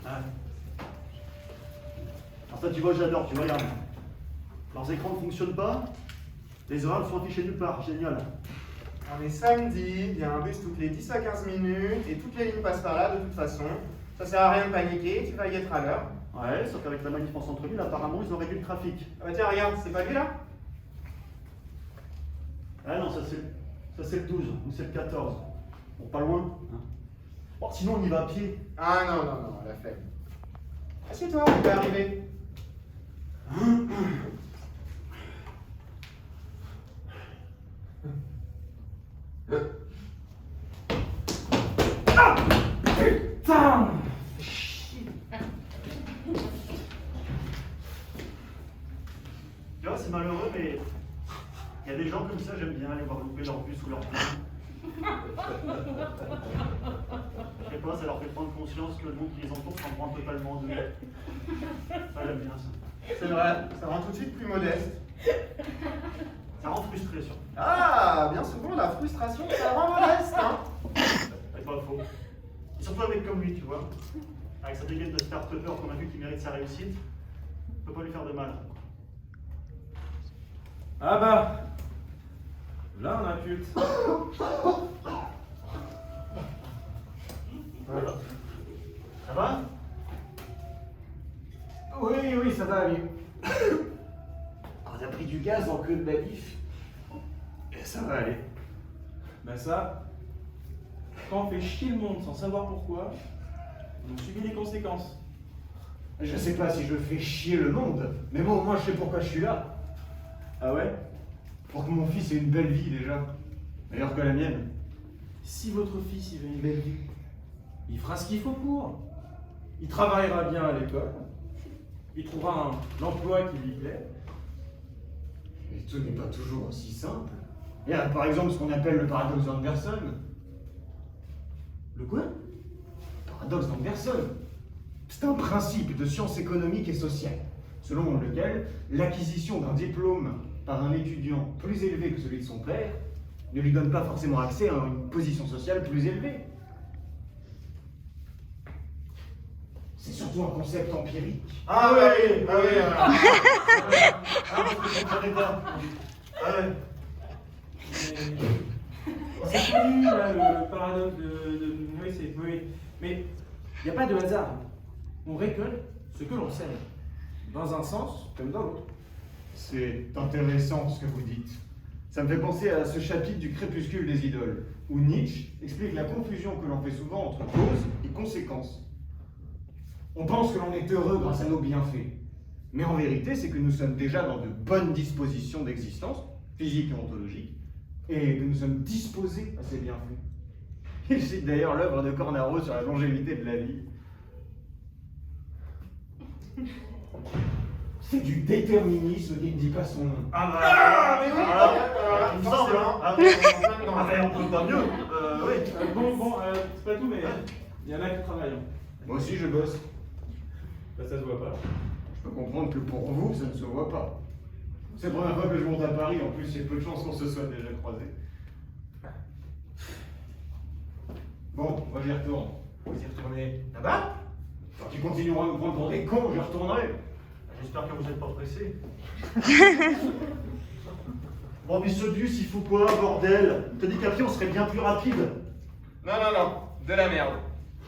Ah. Alors ça, tu vois, j'adore, tu vois, regarde. Leurs écrans ne fonctionnent pas, les horaires sont affichés nulle part, génial. On est samedi, il y a un bus toutes les 10 à 15 minutes et toutes les lignes passent par là de toute façon. Ça sert à rien de paniquer, tu vas y être à l'heure. Ouais, sauf qu'avec la manif en centre-ville, apparemment, ils ont réduit le trafic. Ah bah tiens, regarde, c'est pas lui là? Ah non, ça c'est le 12 ou c'est le 14. Bon, pas loin. Hein. Bon, sinon, on y va à pied. Ah non, non, non, la flemme. Assieds-toi, on peut arriver. Ah putain! Tu vois, c'est malheureux, mais il y a des gens comme ça, j'aime bien aller voir louper leur bus ou leur train. Je sais pas, ça leur fait prendre conscience que le monde qui les entoure s'en prend totalement d'eux. Ça, j'aime bien ça. C'est vrai, ça rend tout de suite plus modeste. Ça rend frustré, surtout. Ah, bien souvent, la frustration, ça rend modeste, hein. C'est pas faux. Et surtout un mec comme lui, tu vois. Avec sa dégaine de start-upper qu'on a vu qui mérite sa réussite, on peut pas lui faire de mal. Ah bah, là on a culte. Voilà. Ça va? Oui, oui, ça va aller. On a pris du gaz en queue de manif. Et ça va aller. Ben ça, quand on fait chier le monde sans savoir pourquoi, on subit les conséquences. Je sais pas si je fais chier le monde, mais bon, moi je sais pourquoi je suis là. Ah ouais? Pour que mon fils ait une belle vie déjà. Meilleure que la mienne. Si votre fils il veut une belle vie, il fera ce qu'il faut pour. Il travaillera bien à l'école, il trouvera un emploi qui lui plaît. Et tout n'est pas toujours aussi simple. Il y a par exemple ce qu'on appelle le paradoxe d'Anderson. Le quoi? Le paradoxe d'Anderson. C'est un principe de sciences économiques et sociales, selon lequel l'acquisition d'un diplôme par un étudiant plus élevé que celui de son père ne lui donne pas forcément accès à une position sociale plus élevée. C'est surtout un concept empirique. Ah oui, ah oui, ah, vous comprenez pas. Ah ouais. C'est connu là, le paradoxe de... Oui, c'est... Oui. Mais il n'y a pas de hasard. On récolte ce que l'on sème. Dans un sens comme dans l'autre. C'est intéressant ce que vous dites. Ça me fait penser à ce chapitre du Crépuscule des idoles, où Nietzsche explique la confusion que l'on fait souvent entre cause et conséquence. On pense que l'on est heureux grâce à nos bienfaits. Mais en vérité, c'est que nous sommes déjà dans de bonnes dispositions d'existence, physiques et ontologiques, et que nous sommes disposés à ces bienfaits. Il cite d'ailleurs l'œuvre de Cornaro sur la longévité de la vie. C'est du déterminisme qui ne dit pas son nom. Ah bah, mais oui, voilà, il me semble, hein. Ah, on peut pas mieux. Oui. Bon, c'est pas tout, mais il y en a qui travaillent. Hein. Moi aussi, je bosse. Bah, ça se voit pas. Je peux comprendre que pour vous, ça ne se voit pas. C'est la première fois que je monte à Paris, en plus, il y a peu de chances qu'on se soit déjà croisés. Bon, moi j'y retourne. Vous y retournez là-bas? Quand tu continueras à me prendre pour des cons, j'y retournerai. J'espère que vous n'êtes pas pressé. Bon, mais ce bus, il faut quoi, bordel? T'as dit qu'à pied, on serait bien plus rapide. Non, non, non, de la merde.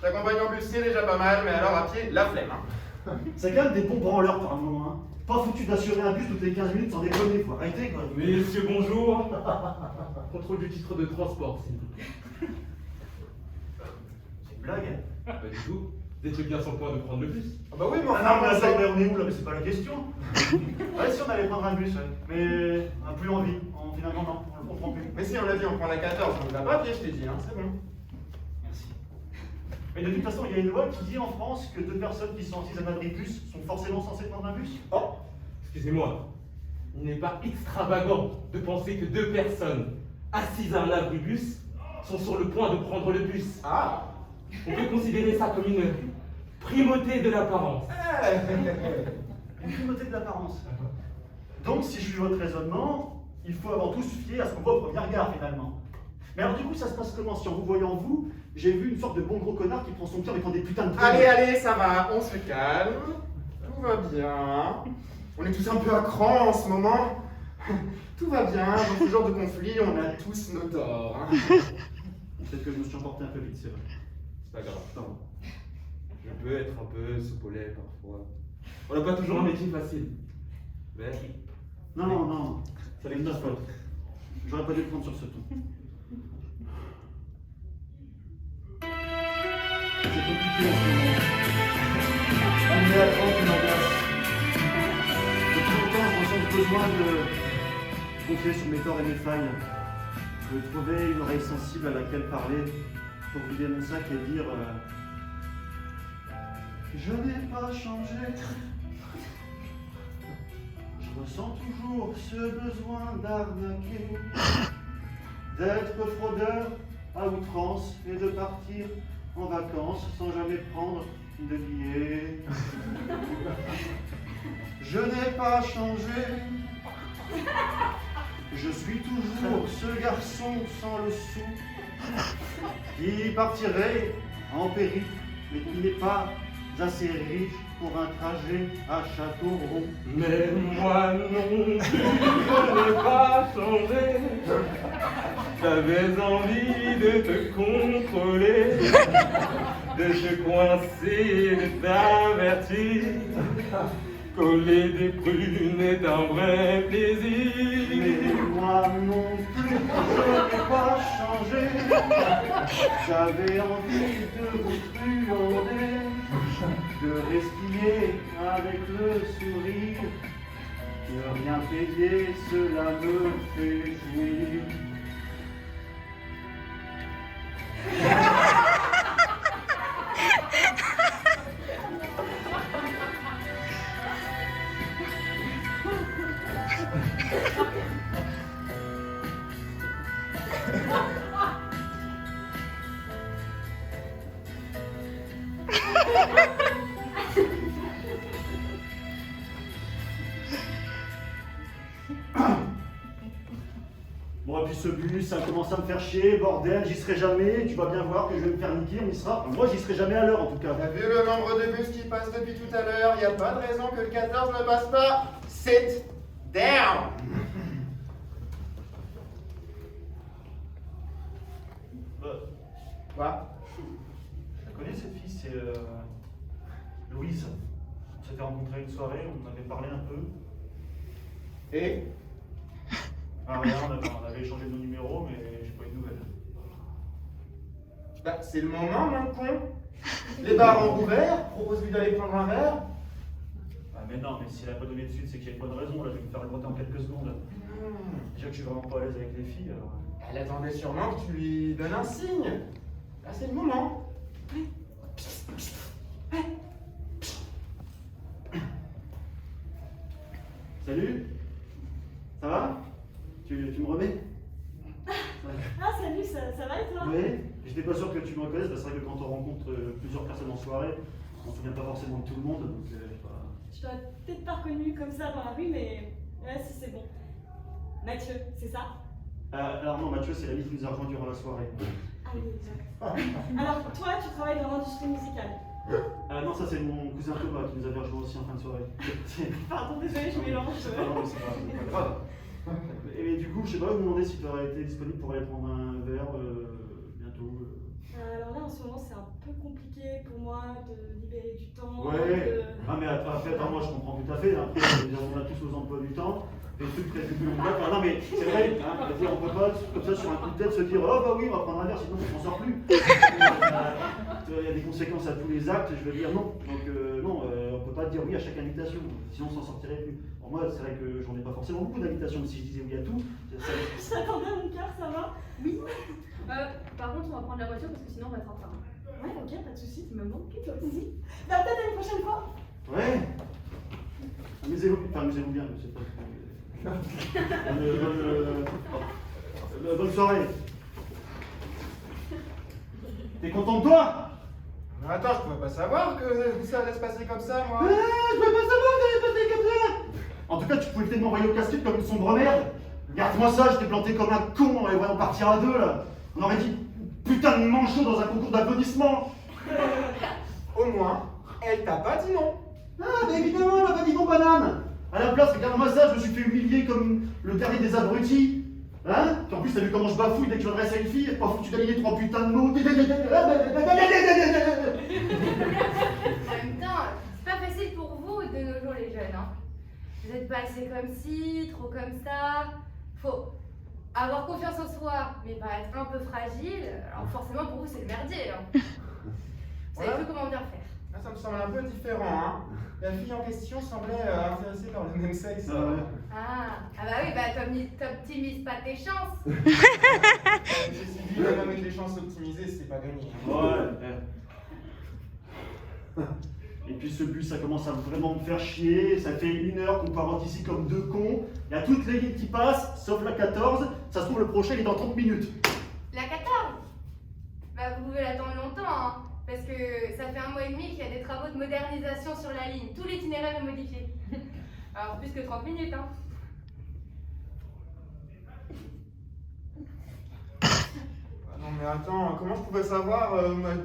T'accompagner en bus, c'est déjà pas mal, mais alors à pied, la flemme. Hein. C'est quand même des bons branleurs par moment, hein. Pas foutu d'assurer un bus toutes les 15 minutes sans déconner, faut arrêter, quoi. Messieurs, bonjour. Contrôle du titre de transport, s'il vous plaît. C'est une blague. Pas du tout. Vous étiez bien sur le point de prendre le bus. Ah bah oui, mais Ah non, mais enfin, attends, mais on est où là? Mais c'est pas la question. Ouais, si on allait prendre un bus, ouais. Mais on n'a plus envie. Finalement, non, on le prend plus. Mais si, on l'a dit, on prend la 14, on ne va pas à pied, je t'ai dit, hein, c'est bon. Merci. Mais de toute façon, il y a une loi qui dit en France que 2 personnes qui sont assises à l'abri de bus sont forcément censées prendre un bus. Oh, excusez-moi. Il n'est pas extravagant de penser que 2 personnes assises à un abribus sont sur le point de prendre le bus. Ah. On peut considérer ça comme une primauté de l'apparence. Une primauté de l'apparence. Donc, si je suis votre raisonnement, il faut avant tout se fier à ce qu'on voit au premier regard, finalement. Mais alors du coup, ça se passe comment? Si en vous voyant vous, j'ai vu une sorte de bon gros connard qui prend son pied en mettant des putains de trucs. Allez, allez, ça va, on se calme. Tout va bien. On est tous un peu à cran en ce moment. Tout va bien, dans ce genre de conflit, on a tous nos torts. Hein. Peut-être que je me suis emporté un peu vite, c'est vrai. C'est pas grave. Pardon. Je peux être un peu soupolé parfois. On n'a pas toujours un métier facile. Mais Non, non, non, ça n'est pas faute. J'aurais pas dû le prendre sur ce ton. C'est compliqué en ce moment. Amener à prendre qui m'agace. Depuis longtemps, je ressens le besoin de confier sur mes torts et mes failles. De trouver une oreille sensible à laquelle parler pour vider mon sac et dire je n'ai pas changé. Je ressens toujours ce besoin d'arnaquer, d'être fraudeur à outrance et de partir en vacances sans jamais prendre de billets. Je n'ai pas changé. Je suis toujours ce garçon sans le sou qui partirait en périph', mais qui n'est pas assez riche pour un trajet à Châteauroux. Mais moi non plus, je n'ai pas changé. J'avais envie de te contrôler, de te coincer, de t'avertir. Coller des prunes est un vrai plaisir. Mais moi non plus, je n'ai pas changé. J'avais envie de vous truander, de respirer avec le sourire. De rien payer, cela me fait jouir. Bon, et puis ce bus, ça commence à me faire chier, bordel, j'y serai jamais, tu vas bien voir que je vais me faire niquer, on y sera. Enfin, moi, j'y serai jamais à l'heure en tout cas. T'as vu le nombre de bus qui passent depuis tout à l'heure? Y a pas de raison que le 14 ne passe pas. Sit down. Quoi? Je la connais cette fille, c'est Louise. On s'était rencontrés une soirée, on avait parlé un peu. Et? Ah, rien, on avait échangé nos numéros, mais j'ai pas eu de nouvelles. Bah, c'est le moment, mon con. Les bars ont ouvert, propose-lui d'aller prendre un verre. Ah, mais non, mais si elle a pas donné de suite, c'est qu'il y a une bonne raison, là, je vais me faire le en quelques secondes. Déjà que je suis vraiment pas à l'aise avec les filles, alors. Elle attendait sûrement que tu lui donnes un signe. Là, c'est le moment. Salut. Ça va? Tu me remets? Ah salut, ça va et toi? Oui. J'étais pas sûr que tu me reconnaisses, parce que c'est vrai que quand on rencontre plusieurs personnes en soirée, on se souvient pas forcément de tout le monde, donc Je t'aurais peut-être pas reconnu comme ça dans la rue, mais ouais, si c'est bon. Mathieu, c'est ça? alors non, Mathieu, c'est l'ami qui nous a rejoint durant la soirée. Ah oui, exact. Alors toi, tu travailles dans l'industrie musicale. Ah non, ça c'est mon cousin Thomas qui nous avait rejoint aussi en fin de soirée. Pardon, désolé, je mélange. C'est pas grave, c'est pas grave. Et du coup, je sais pas, je me demandais si tu aurais été disponible pour aller prendre un verre bientôt. Alors là, en ce moment, c'est un peu compliqué pour moi de libérer du temps. Ouais. Ah mais attends, moi je comprends tout à fait. Après, on a tous nos emplois du temps. Des trucs peut-être plus longs. Ah non mais c'est vrai, hein, on peut pas comme ça sur un coup de tête se dire oh bah oui on va prendre un verre sinon on s'en sort plus. Il y a des conséquences à tous les actes, je veux dire non. Donc non, on peut pas dire oui à chaque invitation, sinon on s'en sortirait plus. Pour moi c'est vrai que j'en ai pas forcément beaucoup d'invitations, mais si je disais oui à tout, ça... Je t'attendais à mon cœur, ça va? Oui. Par contre, on va prendre la voiture parce que sinon on va être en retard. Ouais, ok, pas de soucis. Tu me manques, toi aussi. Bah peut-être à une prochaine fois. Ouais. Amusez-vous bien, je sais pas. Bonne soirée. T'es content de toi? Mais attends, je pouvais pas savoir que ça allait se passer comme ça, moi. Je pouvais pas savoir que ça allait passer comme ça. En tout cas, tu pouvais peut-être m'envoyer au casse-tête comme une sombre merde. Regarde-moi ça, je t'ai planté comme un con en les voyant partir à deux là. On aurait dit putain de manchot dans un concours d'applaudissements. Au moins, elle t'a pas dit non. Ah, mais évidemment, elle a pas dit non, banane. À la place, regarde-moi ça, je me suis fait humilier comme le dernier des abrutis. Hein? Puis en plus, t'as vu comment je bafouille dès que je m'adresse à une fille? Pas foutu d'aligner 3 putains de mots. En même temps, c'est pas facile pour vous de nos jours les jeunes. Hein. Vous êtes passés comme ci, trop comme ça. Faut avoir confiance en soi, mais pas être un peu fragile. Alors forcément pour vous c'est le merdier. Hein. Vous savez Ouais. plus comment bien faire. Ah, ça me semble un peu différent, hein. La fille en question semblait intéressée par le même sexe. Ah ouais. Ah bah oui, bah t'optimises pas tes chances. Ceci dit, même avec les chances optimisées, c'est pas gagné. Hein. Ouais. Et puis ce bus, ça commence à vraiment me faire chier. Ça fait 1 heure qu'on parote ici comme 2 cons. Il y a toutes les lignes qui passent, sauf la 14. Ça se trouve, le prochain, il est dans 30 minutes. La 14 bah vous pouvez l'attendre longtemps, hein. Parce que ça fait 1 mois et demi qu'il y a des travaux de modernisation sur la ligne. Tout l'itinéraire est modifié. Alors plus que 30 minutes, hein. Non mais attends, comment je pouvais savoir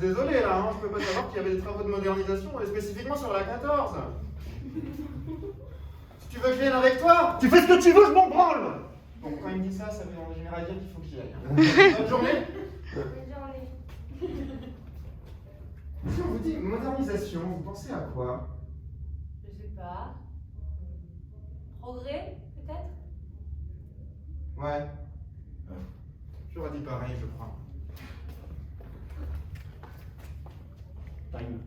désolé là, hein, je pouvais pas savoir qu'il y avait des travaux de modernisation, spécifiquement sur la 14. Si tu veux que je vienne avec toi. Tu fais ce que tu veux, je m'en branle. Bon, quand il me dit ça, ça veut en général dire qu'il faut que j'y aille. Hein. Bonne journée. Bonne journée. Si on vous dit modernisation, vous pensez à quoi? Je sais pas. Progrès, peut-être? Ouais. J'aurais dit pareil, je crois. Time.